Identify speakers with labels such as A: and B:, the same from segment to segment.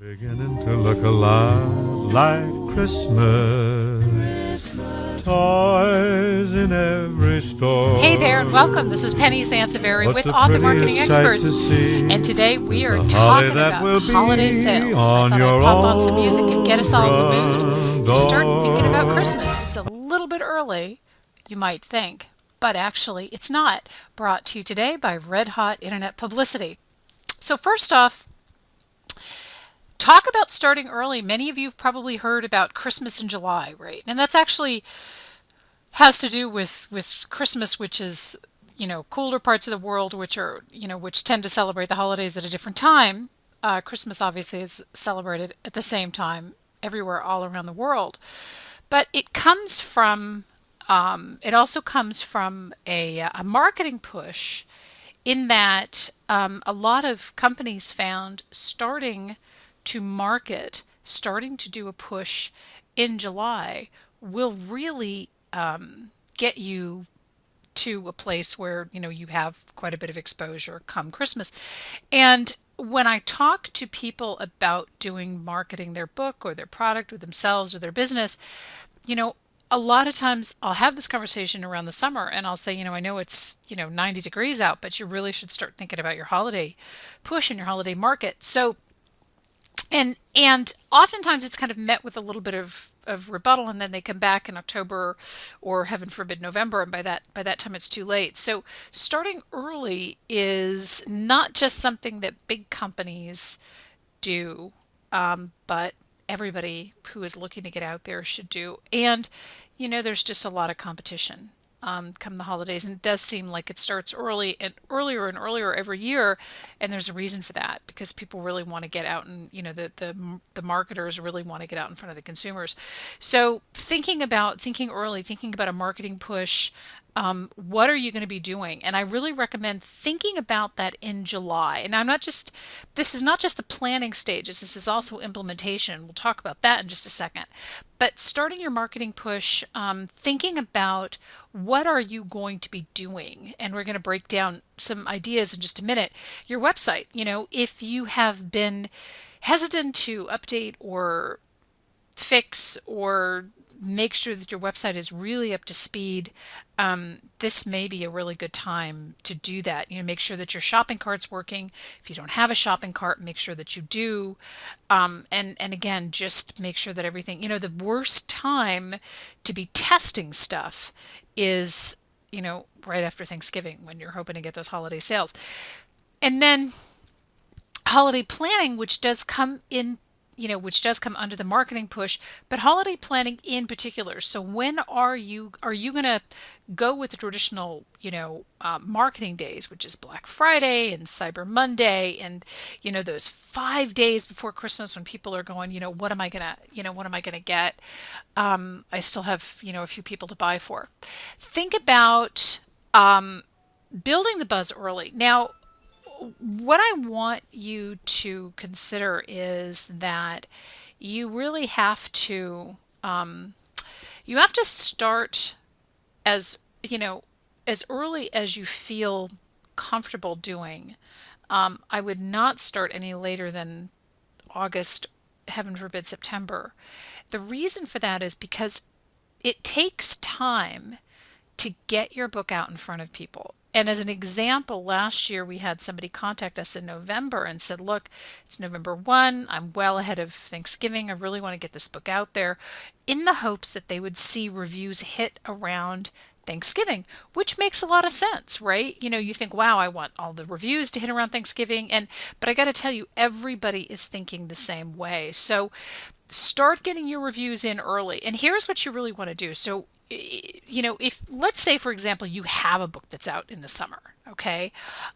A: Beginning to look a lot like Christmas. Toys in every store.
B: Hey there and welcome. This is Penny Sansevieri
A: What
B: with
A: the
B: Author Marketing
A: prettiest sight
B: Experts.
A: to see
B: And today we
A: is
B: are
A: the holly
B: talking
A: that
B: about
A: will
B: holiday
A: be
B: sales. I
A: on
B: thought
A: your
B: I'd pop on some music and get
A: own
B: us all in the mood
A: front
B: to start thinking about
A: door.
B: Christmas. It's a little bit early, you might think, but actually it's not. Brought to you today by Red Hot Internet Publicity. So first off, talk about starting early. Many of you have probably heard about Christmas in July, right? And that's actually has to do with Christmas, which is colder parts of the world, which are which tend to celebrate the holidays at a different time. Christmas obviously is celebrated at the same time everywhere all around the world, but it also comes from a marketing push in that a lot of companies found starting to do a push in July will really get you to a place where you have quite a bit of exposure come Christmas. And when I talk to people about doing marketing their book or their product or themselves or their business, you know, a lot of times I'll have this conversation around the summer and I'll say, I know it's, 90 degrees out, but you really should start thinking about your holiday push and your holiday market. So and oftentimes it's kind of met with a little bit of rebuttal, and then they come back in October or heaven forbid November, and by that time it's too late. So starting early is not just something that big companies do, but everybody who is looking to get out there should do. And there's just a lot of competition come the holidays, and it does seem like it starts early and earlier every year. And there's a reason for that, because people really want to get out, and the marketers really want to get out in front of the consumers. So thinking early, thinking about a marketing push. What are you going to be doing? And I really recommend thinking about that in July. And this is not just the planning stages, this is also implementation. We'll talk about that in just a second. But starting your marketing push, thinking about what are you going to be doing? And we're going to break down some ideas in just a minute. Your website, if you have been hesitant to update or fix or make sure that your website is really up to speed, this may be a really good time to do that. Make sure that your shopping cart's working. If you don't have a shopping cart, make sure that you do. And again, just make sure that everything, the worst time to be testing stuff is, right after Thanksgiving, when you're hoping to get those holiday sales. And then holiday planning, which does come under the marketing push, but holiday planning in particular. So when are you going to go with the traditional, marketing days, which is Black Friday and Cyber Monday, and those 5 days before Christmas when people are going, what am I gonna get? I still have a few people to buy for. Think about building the buzz early. Now, what I want you to consider is that you really you have to start as as early as you feel comfortable doing. I would not start any later than August, heaven forbid September. The reason for that is because it takes time to get your book out in front of people. And as an example, last year we had somebody contact us in November and said, look, it's November 1. I'm well ahead of Thanksgiving. I really want to get this book out there, in the hopes that they would see reviews hit around Thanksgiving, which makes a lot of sense, right? You think, wow, I want all the reviews to hit around Thanksgiving. But I got to tell you, everybody is thinking the same way. So start getting your reviews in early. And here's what you really want to do. So if, let's say, for example, you have a book that's out in the summer, okay,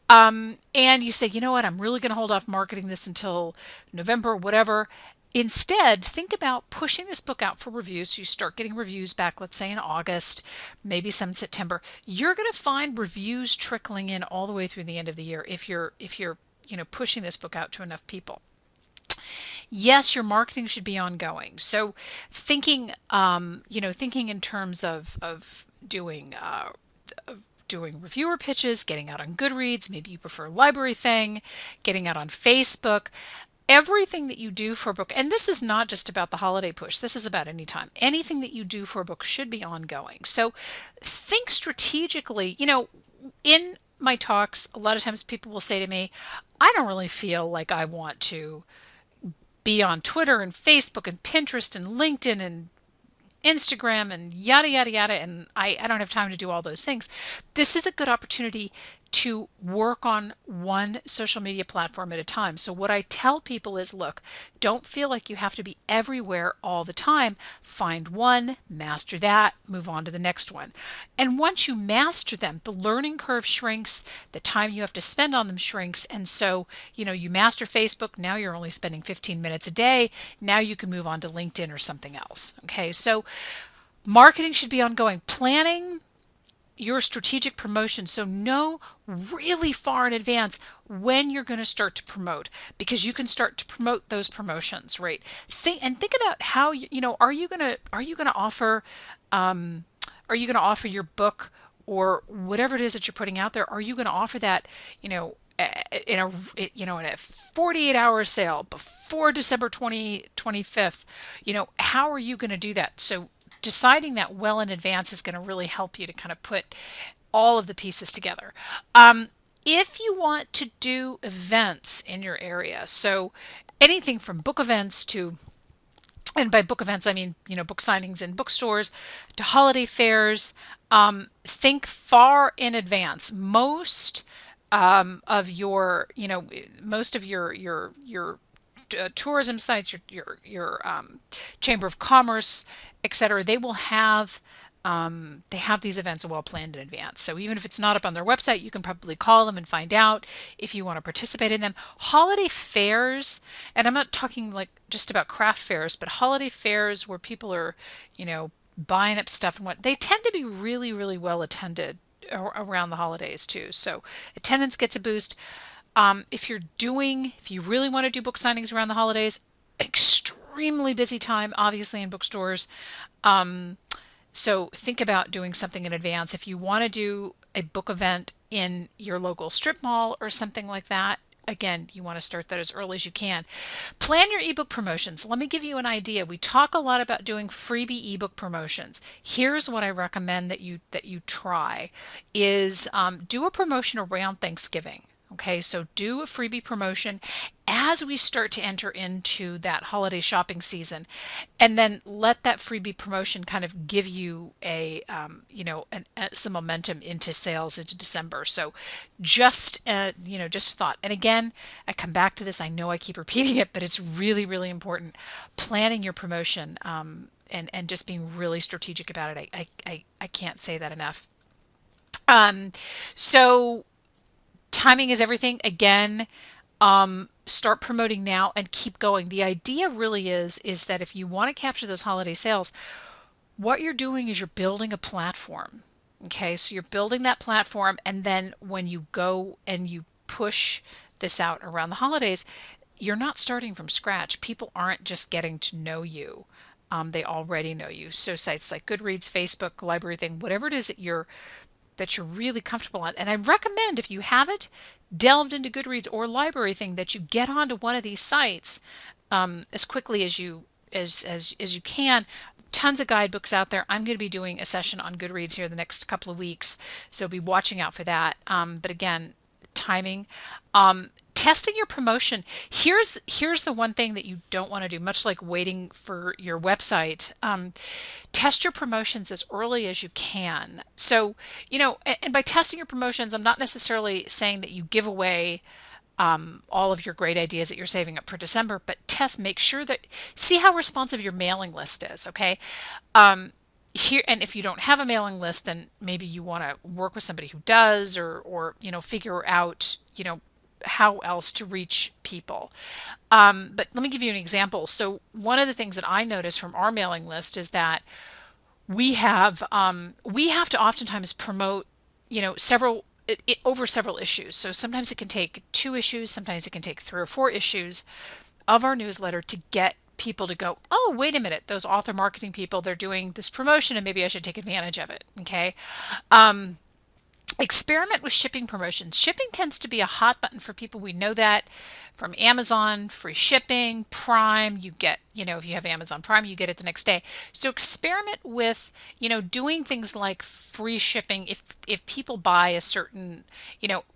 B: and you say, what, I'm really going to hold off marketing this until November, whatever. Instead, think about pushing this book out for reviews. So you start getting reviews back, let's say in August, maybe some in September. You're going to find reviews trickling in all the way through the end of the year if you're pushing this book out to enough people. Yes, your marketing should be ongoing. So thinking in terms of doing reviewer pitches, getting out on Goodreads, maybe you prefer Library Thing, getting out on Facebook. everything that you do for a book, and this is not just about the holiday push, this is about any time. Anything that you do for a book should be ongoing. So think strategically. In my talks, a lot of times people will say to me, I don't really feel like I want to be on Twitter and Facebook and Pinterest and LinkedIn and Instagram and yada, yada, yada. And I don't have time to do all those things. This is a good opportunity to work on one social media platform at a time. So what I tell people is, look, don't feel like you have to be everywhere all the time. Find one, master that, move on to the next one. And once you master them, the learning curve shrinks, the time you have to spend on them shrinks. And so, you master Facebook, now you're only spending 15 minutes a day. Now you can move on to LinkedIn or something else. Okay, so marketing should be ongoing. Planning your strategic promotion. So know really far in advance when you're going to start to promote, because you can start to promote those promotions, right? Think about how are you going to offer your book or whatever it is that you're putting out there? Are you going to offer that, in a 48-hour sale before December 25th? How are you going to do that? So deciding that well in advance is going to really help you to kind of put all of the pieces together. If you want to do events in your area, so anything from book events to, and by book events I mean book signings in bookstores, to holiday fairs, think far in advance. Most of your tourism sites, your Chamber of Commerce, etc. They have these events well planned in advance. So even if it's not up on their website, you can probably call them and find out if you want to participate in them. Holiday fairs, and I'm not talking like just about craft fairs, but holiday fairs where people are, buying up stuff and what, they tend to be really, really well attended around the holidays too. So attendance gets a boost. If you really want to do book signings around the holidays, extremely busy time, obviously, in bookstores. So think about doing something in advance. If you want to do a book event in your local strip mall or something like that, again, you want to start that as early as you can. Plan your ebook promotions. Let me give you an idea. We talk a lot about doing freebie ebook promotions. Here's what I recommend that you try is do a promotion around Thanksgiving. Okay, so do a freebie promotion as we start to enter into that holiday shopping season, and then let that freebie promotion kind of give you some momentum into sales into December. So just thought. And again, I come back to this. I know I keep repeating it, but it's really, really important. Planning your promotion and just being really strategic about it. I can't say that enough. So timing is everything. Again, start promoting now and keep going. The idea really is that if you want to capture those holiday sales, what you're doing is you're building a platform. Okay, so you're building that platform, and then when you go and you push this out around the holidays, you're not starting from scratch. People aren't just getting to know you. They already know you. So sites like Goodreads, Facebook, Library Thing, whatever it is that you're really comfortable on. And I recommend, if you haven't delved into Goodreads or Library Thing, that you get onto one of these sites as quickly as you can. Tons of guidebooks out there. I'm going to be doing a session on Goodreads here the next couple of weeks, so be watching out for that. But again, timing. Testing your promotion. Here's the one thing that you don't want to do, much like waiting for your website. Test your promotions as early as you can. So, and by testing your promotions, I'm not necessarily saying that you give away all of your great ideas that you're saving up for December, but make sure see how responsive your mailing list is, okay? Here, and if you don't have a mailing list, then maybe you want to work with somebody who does, or figure out, how else to reach people. But let me give you an example. So one of the things that I notice from our mailing list is that we have to oftentimes promote, over several issues. So sometimes it can take 2 issues, sometimes it can take 3 or 4 issues of our newsletter to get people to go, oh, wait a minute, those author marketing people, they're doing this promotion and maybe I should take advantage of it. Okay. Experiment with shipping promotions. Shipping tends to be a hot button for people. We know that from Amazon, free shipping, Prime, you get, if you have Amazon Prime, you get it the next day. So experiment with, doing things like free shipping if people buy a certain,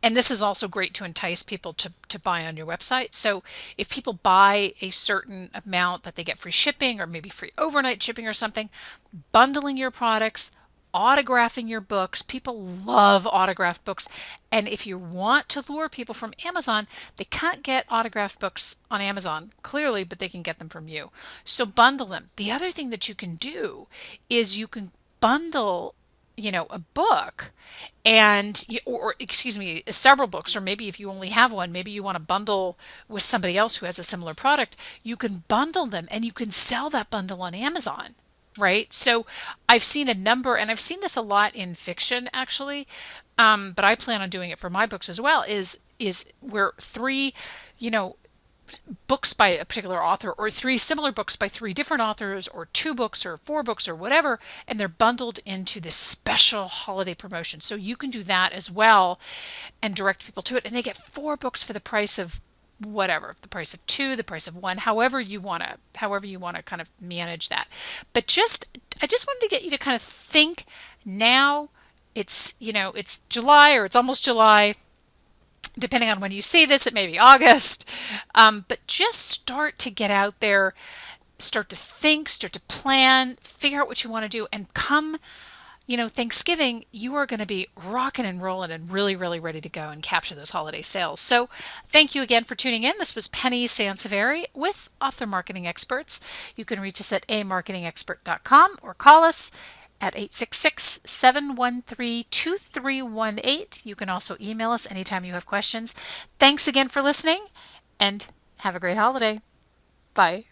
B: and this is also great to entice people to buy on your website. So if people buy a certain amount that they get free shipping or maybe free overnight shipping or something, bundling your products, autographing your books. People love autographed books. And if you want to lure people from Amazon, they can't get autographed books on Amazon, clearly, but they can get them from you. So bundle them. The other thing that you can do is you can bundle a book and or excuse me, several books, or maybe if you only have one, maybe you want to bundle with somebody else who has a similar product, you can bundle them and you can sell that bundle on Amazon. Right. So I've seen a number, and I've seen this a lot in fiction actually, but I plan on doing it for my books as well, is where three, you know, books by a particular author, or three similar books by three different authors, or two books or four books or whatever, and they're bundled into this special holiday promotion. So you can do that as well and direct people to it, and they get four books for the price of whatever, the price of two, the price of one, however you want to kind of manage that. But I just wanted to get you to kind of think now. It's July, or it's almost July. Depending on when you see this, it may be August. But just start to get out there, start to think, start to plan, figure out what you want to do, and come, Thanksgiving, you are going to be rocking and rolling and really, really ready to go and capture those holiday sales. So thank you again for tuning in. This was Penny Sanseveri with Author Marketing Experts. You can reach us at amarketingexpert.com or call us at 866-713-2318. You can also email us anytime you have questions. Thanks again for listening, and have a great holiday. Bye.